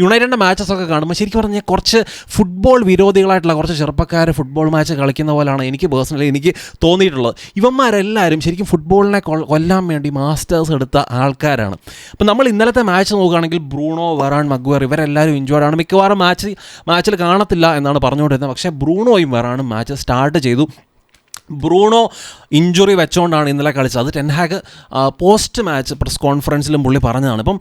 യുണൈറ്റഡിൻ്റെ മാച്ചസൊക്കെ കാണുമ്പോൾ ശരിക്കും പറഞ്ഞാൽ കുറച്ച് ഫുട്ബോൾ വിരോധികളായിട്ടുള്ള കുറച്ച് ചെറുപ്പക്കാർ ഫുട്ബോൾ മാച്ച് കളിക്കുന്ന പോലെയാണ് എനിക്ക് പേഴ്സണലി എനിക്ക് തോന്നിയിട്ടുള്ളത്. ഇവന്മാരെല്ലാവരും ശരിക്കും ഫുട്ബോളിനെ കൊല്ലാൻ വേണ്ടി മാസ്റ്റേഴ്സ് എടുത്ത ആൾക്കാരാണ്. അപ്പോൾ നമ്മൾ ഇന്നലത്തെ മാച്ച് നോക്കുകയാണെങ്കിൽ ബ്രൂണോ, വെറാൻ, മഗ്വയർ ഇവരെല്ലാവരും ഇഞ്ചോർഡാണ്. മിക്കവാറും മാച്ചിൽ കാണത്തില്ല എന്നാണ് പറഞ്ഞുകൊണ്ടിരുന്നത്. പക്ഷേ ബ്രൂണോയും വെറാനും മാച്ച് സ്റ്റാർട്ട് ചെയ്തു. ബ്രൂണോ ഇഞ്ചുറി വെച്ചുകൊണ്ടാണ് ഇന്നലെ കളിച്ചത്. അത് Ten Hag post match press കോൺഫറൻസിലും പുള്ളി പറഞ്ഞതാണ്. ഇപ്പം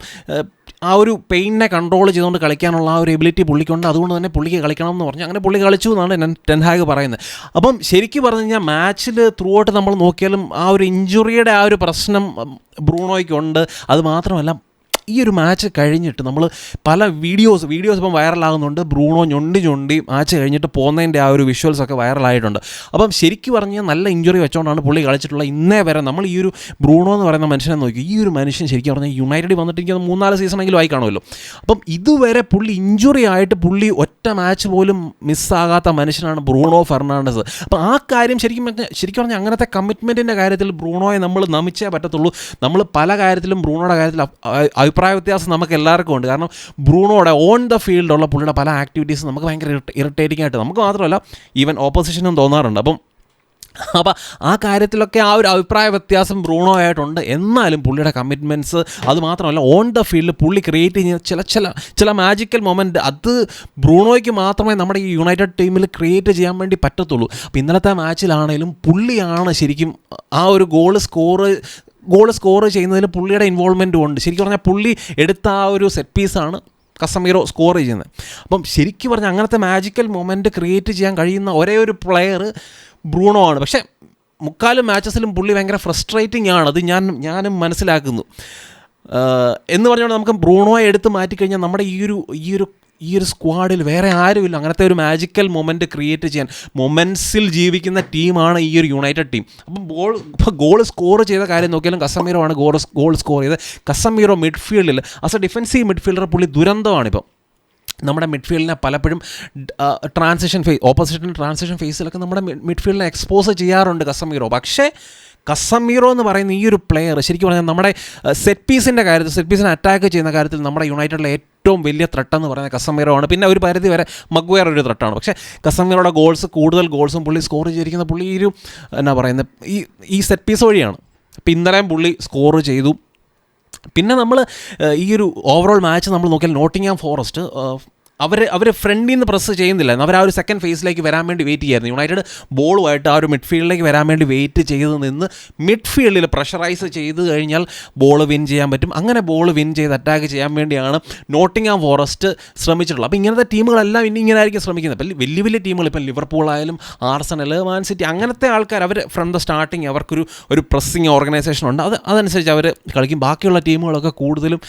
ആ ഒരു പെയിനെ കൺട്രോൾ ചെയ്തുകൊണ്ട് കളിക്കാനുള്ള ആ ഒരു എബിലിറ്റി പുള്ളിക്കുണ്ട്. അതുകൊണ്ട് തന്നെ പുള്ളിക്ക് കളിക്കണം എന്ന് പറഞ്ഞു. അങ്ങനെ പുള്ളി കളിച്ചു എന്നാണ് ടെൻ ഹാഗ് പറയുന്നത്. അപ്പം ശരിക്കും പറഞ്ഞു കഴിഞ്ഞാൽ മാച്ചിൽ ത്രൂ ഔട്ട് നമ്മൾ നോക്കിയാലും ആ ഒരു ഇഞ്ചുറിയുടെ ആ ഒരു പ്രശ്നം ബ്രൂണോയ്ക്കുണ്ട്. അത് മാത്രമല്ല ഈ ഒരു മാച്ച് കഴിഞ്ഞിട്ട് നമ്മൾ പല വീഡിയോസ് ഇപ്പം വൈറലാകുന്നുണ്ട്. ബ്രൂണോ ഞൊണ്ടി മാച്ച് കഴിഞ്ഞിട്ട് പോകുന്നതിൻ്റെ ആ ഒരു വിഷ്വൽസൊക്കെ വൈറലായിട്ടുണ്ട്. അപ്പം ശരിക്കും പറഞ്ഞാൽ നല്ല ഇഞ്ചുറി വെച്ചുകൊണ്ടാണ് പുള്ളി കളിച്ചിട്ടുള്ളത്. ഇന്നേ വരെ നമ്മൾ ഈ ഒരു ബ്രൂണോ എന്ന് പറയുന്ന മനുഷ്യനെ നോക്കി, ഈ ഒരു മനുഷ്യൻ ശരിക്കും പറഞ്ഞാൽ യുണൈറ്റഡിൽ വന്നിട്ട് എനിക്ക് 3-4 സീസണെങ്കിലും ആയി കാണുമല്ലോ. അപ്പം ഇതുവരെ പുള്ളി ഇഞ്ചുറി ആയിട്ട് പുള്ളി ഒറ്റ മാച്ച് പോലും മിസ്സാകാത്ത മനുഷ്യനാണ് ബ്രൂണോ ഫെർണാണ്ടസ്. അപ്പോൾ ആ കാര്യം ശരിക്കും പറഞ്ഞാൽ അങ്ങനത്തെ കമ്മിറ്റ്മെൻറ്റിൻ്റെ കാര്യത്തിൽ ബ്രൂണോയെ നമ്മൾ നമിച്ചേ പറ്റത്തുള്ളൂ. നമ്മൾ പല കാര്യത്തിലും ബ്രൂണോയുടെ കാര്യത്തിൽ അഭിപ്രായ വ്യത്യാസം നമുക്ക് എല്ലാവർക്കും ഉണ്ട്. കാരണം ബ്രൂണോയുടെ ഓൺ ദ ഫീൽഡുള്ള പുള്ളിയുടെ പല ആക്ടിവിറ്റീസും നമുക്ക് ഭയങ്കര ഇറിറ്റേറ്റിംഗ് ആയിട്ട് നമുക്ക് മാത്രമല്ല ഈവൻ ഓപ്പോസിഷനും തോന്നാറുണ്ട്. അപ്പം ആ കാര്യത്തിലൊക്കെ ആ ഒരു അഭിപ്രായ വ്യത്യാസം ബ്രൂണോ ആയിട്ടുണ്ട്. എന്നാലും പുള്ളിയുടെ കമ്മിറ്റ്മെൻറ്റ്സ്, അത് മാത്രമല്ല ഓൺ ദ ഫീൽഡിൽ പുള്ളി ക്രിയേറ്റ് ചെയ്യുന്ന ചില മാജിക്കൽ മൊമെൻറ്റ് അത് ബ്രൂണോയ്ക്ക് മാത്രമേ നമ്മുടെ ഈ യുണൈറ്റഡ് ടീമിൽ ക്രിയേറ്റ് ചെയ്യാൻ വേണ്ടി പറ്റത്തുള്ളൂ. അപ്പോൾ ഇന്നലത്തെ മാച്ചിലാണെങ്കിലും പുള്ളിയാണ് ശരിക്കും ആ ഒരു ഗോൾ സ്കോർ ചെയ്യുന്നതിൽ പുള്ളിയുടെ ഇൻവോൾവ്മെൻറ്റും ഉണ്ട്. ശരിക്കും പറഞ്ഞാൽ പുള്ളി എടുത്ത ആ ഒരു സെറ്റ് പീസാണ് കസമീറോ സ്കോർ ചെയ്യുന്നത്. അപ്പം ശരിക്കും പറഞ്ഞാൽ അങ്ങനത്തെ മാജിക്കൽ മൊമെൻറ്റ് ക്രിയേറ്റ് ചെയ്യാൻ കഴിയുന്ന ഒരേ ഒരു പ്ലെയർ ബ്രൂണോ ആണ്. പക്ഷേ മുക്കാലും മാച്ചസിലും പുള്ളി ഭയങ്കര ഫ്രസ്ട്രേറ്റിംഗ് ആണ്. അത് ഞാനും മനസ്സിലാക്കുന്നു. എന്ന് പറഞ്ഞുകൊണ്ട് നമുക്ക് ബ്രൂണോയെ എടുത്ത് മാറ്റിക്കഴിഞ്ഞാൽ നമ്മുടെ ഈ ഒരു സ്ക്വാഡിൽ വേറെ ആരുമില്ല അങ്ങനത്തെ ഒരു മാജിക്കൽ മൊമെൻറ്റ് ക്രിയേറ്റ് ചെയ്യാൻ. മൊമെൻറ്റ്സിൽ ജീവിക്കുന്ന ടീമാണ് ഈ ഒരു യുണൈറ്റഡ് ടീം. അപ്പം ഗോൾ സ്കോർ ചെയ്ത കാര്യം നോക്കിയാലും കസമീറോ ആണ് ഗോൾ സ്കോർ ചെയ്ത്. കസമീറോ മിഡ്ഫീൽഡിൽ ആസ് എ ഡിഫൻസീവ് മിഡ്ഫീൽഡർ പുള്ളി ദുരന്തമാണിപ്പം. നമ്മുടെ മിഡ്ഫീൽഡിനെ പലപ്പോഴും ഓപ്പോസിഷൻ ട്രാൻസിഷൻ ഫേസിലൊക്കെ നമ്മുടെ മിഡ്ഫീൽഡിനെ എക്സ്പോസ് ചെയ്യാറുണ്ട് കസമീറോ. പക്ഷേ കസമീറോ എന്ന് പറയുന്ന ഈ ഒരു പ്ലെയർ ശരിക്കും പറഞ്ഞാൽ നമ്മുടെ സെറ്റ് പീസിനെ അറ്റാക്ക് ചെയ്യുന്ന കാര്യത്തിൽ നമ്മുടെ യുണൈറ്റഡിലെ ഏറ്റവും വലിയ ത്രെട്ടെന്ന് പറയുന്നത് കസമീറോ ആണ്. പിന്നെ ഒരു പരിധി വരെ മഗ്വയർ ഒരു ത്രെട്ടാണ്. പക്ഷേ കസമീറോയുടെ കൂടുതൽ ഗോൾസും പുള്ളി സ്കോർ ചെയ്തിരിക്കുന്ന പുള്ളി ഈ ഒരു ഈ സെറ്റ് പീസ് വഴിയാണ്. അപ്പോൾ ഇന്നലെയും പുള്ളി സ്കോർ ചെയ്തു. പിന്നെ നമ്മൾ ഈ ഒരു ഓവറോൾ മാച്ച് നമ്മൾ നോക്കിയാൽ നോട്ടിംഗ്ഹാം ഫോറസ്റ്റ് അവർ ഫ്രണ്ടിൽ നിന്ന് പ്രസ് ചെയ്യുന്നില്ല. അവർ ആ ഒരു സെക്കൻഡ് ഫേസിലേക്ക് വരാൻ വേണ്ടി വെയിറ്റ് ചെയ്യായിരുന്നു. യുണൈറ്റഡ് ബോളുമായിട്ട് ആ ഒരു മിഡ്ഫീൽഡിലേക്ക് വരാൻ വേണ്ടി വെയിറ്റ് ചെയ്ത് നിന്ന് മിഡ്ഫീൽഡിൽ പ്രഷറൈസ് ചെയ്ത് കഴിഞ്ഞാൽ ബോൾ വിൻ ചെയ്യാൻ പറ്റും. അങ്ങനെ ബോൾ വിൻ ചെയ്ത് അറ്റാക്ക് ചെയ്യാൻ വേണ്ടിയാണ് നോട്ടിംഗ്ഹാം ഫോറസ്റ്റ് ശ്രമിച്ചിട്ടുള്ളത്. അപ്പോൾ ഇങ്ങനത്തെ ടീമുകളെല്ലാം ഇനി ഇങ്ങനെ ആയിരിക്കും ശ്രമിക്കുന്നത്. അപ്പോൾ വലിയ ടീമുകൾ ഇപ്പം ലിവർപൂൾ ആയാലും ആർസണൽ, മാൻ സിറ്റി അങ്ങനത്തെ ആൾക്കാർ അവർ ഫ്രം ദ സ്റ്റാർട്ടിങ് അവർക്കൊരു പ്രസ്സിങ് ഓർഗനൈസേഷൻ ഉണ്ട്. അതനുസരിച്ച് അവർ കളിക്കും. ബാക്കിയുള്ള ടീമുകളൊക്കെ കൂടുതലും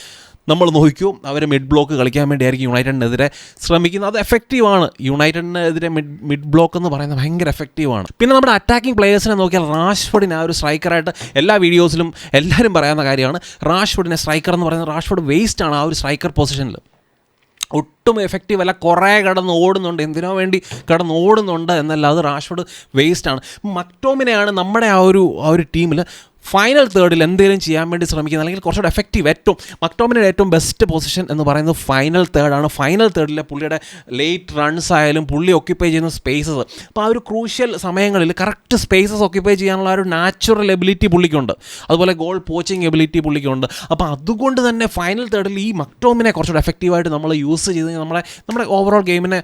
നമ്മൾ നോക്കിയോ അവർ മിഡ് ബ്ലോക്ക് കളിക്കാൻ വേണ്ടിയായിരിക്കും യുണൈറ്റഡിനെതിരെ ശ്രമിക്കുന്നത്. അത് എഫക്റ്റീവാണ്. യുണൈറ്റഡിനെതിരെ മിഡ് ബ്ലോക്ക് എന്ന് പറയുന്നത് ഭയങ്കര എഫക്റ്റീവാണ്. പിന്നെ നമ്മുടെ അറ്റാക്കിംഗ് പ്ലേയേഴ്സിനെ നോക്കിയാൽ റാഷ്ഫോർഡിനെ ആ ഒരു സ്ട്രൈക്കറായിട്ട് എല്ലാ വീഡിയോസിലും എല്ലാവരും പറയുന്ന കാര്യമാണ്. റാഷ്ഫോർഡിനെ സ്ട്രൈക്കർ എന്ന് പറയുന്നത് റാഷ്ഫോർഡ് വേസ്റ്റ് ആണ് ആ ഒരു സ്ട്രൈക്കർ പൊസിഷനിൽ. ഒട്ടും എഫക്റ്റീവ് അല്ല. കുറേ എന്തിനോ വേണ്ടി ഓടുന്നുണ്ട് എന്നല്ലാതെ റാഷ്ഫോർഡ് വേസ്റ്റാണ്. മക്ടോമിനെയാണ് നമ്മുടെ ആ ഒരു ടീമിൽ ഫൈനൽ തേർഡിൽ എന്തെങ്കിലും ചെയ്യാൻ വേണ്ടി ശ്രമിക്കുന്നത്, അല്ലെങ്കിൽ കുറച്ചുകൂടെ എഫക്റ്റീവ്. മക്ടോമിനയുടെ ഏറ്റവും ബെസ്റ്റ് പൊസിഷൻ എന്ന് പറയുന്നത് ഫൈനൽ തേർഡാണ്. ഫൈനൽ തേർഡിലെ പുള്ളിയുടെ ലേറ്റ് റൺസ് ആയാലും പുള്ളി ഒക്യുപ്പൈ ചെയ്യുന്ന സ്പേസസ്, അപ്പോൾ ആ ഒരു ക്രൂഷ്യൽ സമയങ്ങളിൽ കറക്റ്റ് സ്പേസസ് ഒക്യുപ്പൈ ചെയ്യാനുള്ള ഒരു നാച്ചുറൽ എബിലിറ്റി പുള്ളിക്കുണ്ട്. അതുപോലെ ഗോൾ പോച്ചിങ് എബിലിറ്റി പുള്ളിക്കുണ്ട്. അപ്പോൾ അതുകൊണ്ട് തന്നെ ഫൈനൽ തേർഡിൽ ഈ മക്ടോമിനെ കുറച്ചുകൂടെ എഫക്റ്റീവായിട്ട് നമ്മൾ യൂസ് ചെയ്ത് നമ്മുടെ ഓവറോൾ ഗെയിമിനെ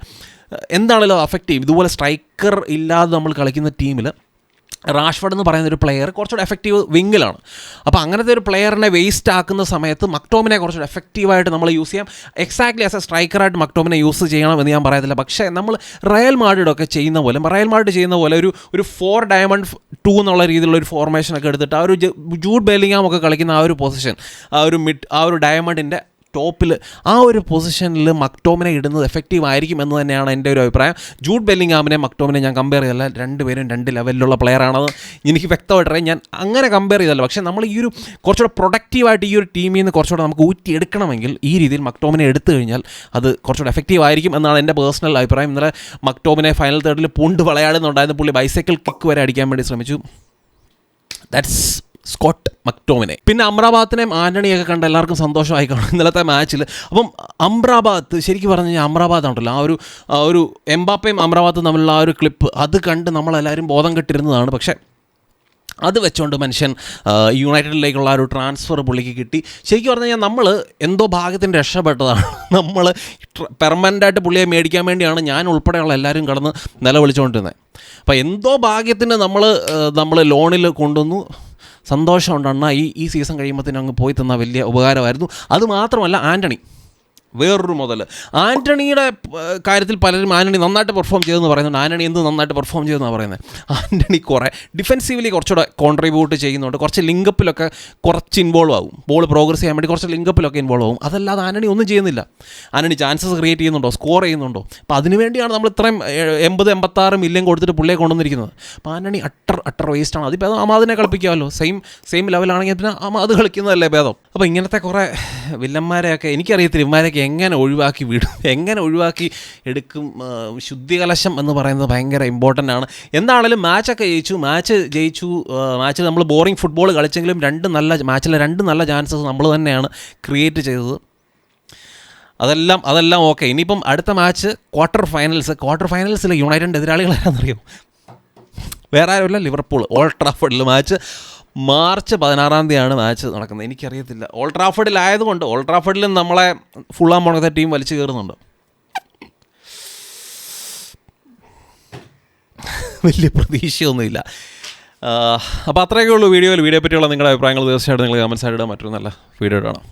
എന്താണല്ലോ അഫക്റ്റ് ചെയ്യും. ഇതുപോലെ സ്ട്രൈക്കർ ഇല്ലാതെ നമ്മൾ കളിക്കുന്ന ടീമിൽ റാഷ്ഫോർഡ് എന്ന് പറയുന്ന ഒരു പ്ലെയർ കുറച്ചുകൂടെ എഫക്റ്റീവ് വിങ്ങിലാണ്. അപ്പോൾ അങ്ങനത്തെ ഒരു പ്ലെയറിനെ വേസ്റ്റ് ആക്കുന്ന സമയത്ത് മക്ടോമിനെ കുറച്ചുകൂടെ എഫക്റ്റീവായിട്ട് നമ്മൾ യൂസ് ചെയ്യാം. എക്സാക്ട്ലി ആസ് എ സ്ട്രൈക്കറായിട്ട് മക്ടോമിനെ യൂസ് ചെയ്യണം എന്ന് ഞാൻ പറയത്തില്ല. പക്ഷേ നമ്മൾ റയൽ മാഡ്രിഡൊക്കെ ചെയ്യുന്ന പോലെ ഒരു 4 Diamond 2 എന്നുള്ള രീതിയിലുള്ള ഒരു ഫോർമേഷനൊക്കെ എടുത്തിട്ട് ആ ഒരു ജൂഡ് ബെല്ലിംഗാം ഒക്കെ കളിക്കുന്ന ആ ഒരു പൊസിഷൻ, ആ ഒരു ഡയമണ്ടിൻ്റെ ടോപ്പിൽ ആ ഒരു പൊസിഷനിൽ മക്ടോമിനെ ഇടുന്നത് എഫക്റ്റീവ് ആയിരിക്കും എന്ന് തന്നെയാണ് എൻ്റെ ഒരു അഭിപ്രായം. ജൂഡ് ബെല്ലിംഗാമിനെ മക്ടോമിനെ ഞാൻ കമ്പയർ ചെയ്തല്ല. രണ്ടുപേരും 2 ലെവലിലുള്ള പ്ലെയറാണത് എനിക്ക് വ്യക്തമായിട്ടറിയാം. ഞാൻ അങ്ങനെ കമ്പയർ ചെയ്തല്ല. പക്ഷേ നമ്മൾ ഈ ഒരു കുറച്ചുകൂടെ പ്രൊഡക്റ്റീവായിട്ട് ഈ ഒരു ടീമിൽ നിന്ന് കുറച്ചുകൂടെ നമുക്ക് ഊറ്റിയെടുക്കണമെങ്കിൽ ഈ രീതിയിൽ മക്ടോമിനെ എടുത്തു കഴിഞ്ഞാൽ അത് കുറച്ചുകൂടെ എഫക്റ്റീവ് ആയിരിക്കും എന്നാണ് എൻ്റെ പേഴ്സണൽ അഭിപ്രായം. ഇന്നലെ മക്ടോമിനെ ഫൈനൽ തേർഡിൽ പൂണ്ട് വിളയാടുന്നുണ്ടായിരുന്നു. പുള്ളി ബൈസൈക്കിൾ കിക്ക് വരെ അടിക്കാൻ വേണ്ടി ശ്രമിച്ചു. That's Scott മക്ടോമിനെ. പിന്നെ അമ്രാബാത്തിനെയും ആൻ്റണിയൊക്കെ കണ്ട് എല്ലാവർക്കും സന്തോഷമായി കാണും ഇന്നലത്തെ മാച്ചിൽ. അപ്പം അമ്രാബാത്ത് ശരിക്കും പറഞ്ഞു കഴിഞ്ഞാൽ അമ്രാബാത്ത് ഉണ്ടല്ലോ, ആ ഒരു എംബാപ്പയും അമ്രാബാത്തും തമ്മിലുള്ള ആ ഒരു ക്ലിപ്പ് അത് കണ്ട് നമ്മളെല്ലാവരും ബോധം കെട്ടിരുന്നതാണ്. പക്ഷേ അത് വെച്ചുകൊണ്ട് മനുഷ്യൻ യുണൈറ്റഡിലേക്കുള്ള ആ ഒരു ട്രാൻസ്ഫർ പുള്ളിക്ക് കിട്ടി. ശരിക്കും പറഞ്ഞു കഴിഞ്ഞാൽ നമ്മൾ എന്തോ ഭാഗ്യത്തിന് രക്ഷപ്പെട്ടതാണ്. നമ്മൾ പെർമനൻ്റായിട്ട് പുള്ളിയെ മേടിക്കാൻ വേണ്ടിയാണ് ഞാൻ ഉൾപ്പെടെയുള്ള എല്ലാവരും കടന്ന് നിലവിളിച്ചുകൊണ്ടിരുന്നത്. അപ്പോൾ എന്തോ ഭാഗ്യത്തിന് നമ്മൾ ലോണിൽ കൊണ്ടുവന്നു. സന്തോഷമുണ്ടെണ്ണ ഈ സീസൺ കഴിയുമ്പോഴത്തേനും അങ്ങ് പോയി തന്ന വലിയ ഉപകാരമായിരുന്നു. അതുമാത്രമല്ല ആൻ്റണി വേറൊരു മുതൽ. ആൻ്റണിയുടെ കാര്യത്തിൽ പലരും ആൻ്റണി നന്നായിട്ട് പെർഫോം ചെയ്തെന്ന് പറയുന്നുണ്ട്. ആൻ്റണി എന്ത് നന്നായിട്ട് പെർഫോം ചെയ്തെന്നാണ് പറയുന്നത്. ആൻ്റണി കുറേ ഡിഫെൻസീവ്ലി കുറച്ചുകൂടെ കോൺട്രിബ്യൂട്ട് ചെയ്യുന്നുണ്ട്. കുറച്ച് ലിങ്കപ്പിലൊക്കെ കുറച്ച് ഇൻവോൾവ് ആകും. ബോൾ പ്രോഗ്രസ് ചെയ്യാൻ വേണ്ടി കുറച്ച് ലിങ്കപ്പിലൊക്കെ ഇൻവോൾവ് ആകും. അതല്ലാതെ ആൻ്റണി ഒന്നും ചെയ്യുന്നില്ല. ആൻ്റണി ചാൻസസ് ക്രിയേറ്റ് ചെയ്യുന്നുണ്ടോ, സ്കോർ ചെയ്യുന്നുണ്ടോ? അപ്പോൾ അതിനുവേണ്ടിയാണ് നമ്മൾ ഇത്രയും 80-86 മില്യൺ കൊടുത്തിട്ട് പുള്ളിയെ കൊണ്ടുവന്നിരിക്കുന്നത്. അപ്പോൾ ആൻ്റണി അട്ടർ വേസ്റ്റാണ്. അതിപ്പോൾ അമാദിനെ കളിപ്പിക്കാമല്ലോ. സെയിം ലെവലാണെങ്കിൽ പിന്നെ അമാദ് കളിക്കുന്നതല്ലേ ഭേദം. അപ്പോൾ ഇങ്ങനത്തെ കുറേ വില്ലന്മാരെയൊക്കെ എനിക്കറിയത്തില്ല, ഇവന്മാരെയൊക്കെ എങ്ങനെ ഒഴിവാക്കി വിടും, എങ്ങനെ ഒഴിവാക്കി എടുക്കും. ശുദ്ധികലശം എന്ന് പറയുന്നത് ഭയങ്കര ഇമ്പോർട്ടൻ്റ് ആണ്. എന്താണെങ്കിലും മാച്ചൊക്കെ ജയിച്ചു. മാച്ചിൽ നമ്മൾ ബോറിംഗ് ഫുട്ബോൾ കളിച്ചെങ്കിലും രണ്ട് നല്ല ചാൻസസ് നമ്മൾ തന്നെയാണ് ക്രിയേറ്റ് ചെയ്തത്. അതെല്ലാം ഓക്കെ. ഇനിയിപ്പം അടുത്ത മാച്ച് ക്വാർട്ടർ ഫൈനൽസിൽ യുണൈറ്റഡിൻ്റെ എതിരാളികൾ ആരാണെന്നറിയോ? വേറെ ആരുമില്ല, ലിവർപൂൾ. ഓൾഡ് ട്രാഫോർഡിൽ മാച്ച് മാർച്ച് 16 മാച്ച് നടക്കുന്നത്. എനിക്കറിയത്തില്ല, ഓൾഡ് ട്രാഫോർഡിലായതുകൊണ്ട്. ഓൾഡ് ട്രാഫോർഡിലും നമ്മളെ ഫുള്ളാം പോണത്തെ ടീം വലിച്ചു കയറുന്നുണ്ട്. വലിയ പ്രതീക്ഷയൊന്നുമില്ല. അപ്പോൾ അത്രയൊക്കെ ഉള്ളൂ വീഡിയോ പറ്റിയുള്ള നിങ്ങളുടെ അഭിപ്രായങ്ങൾ തീർച്ചയായിട്ടും നിങ്ങൾ കമൻസ് ആയിട്ട് ഇടുക. മറ്റൊരു നല്ല വീഡിയോ കാണാം.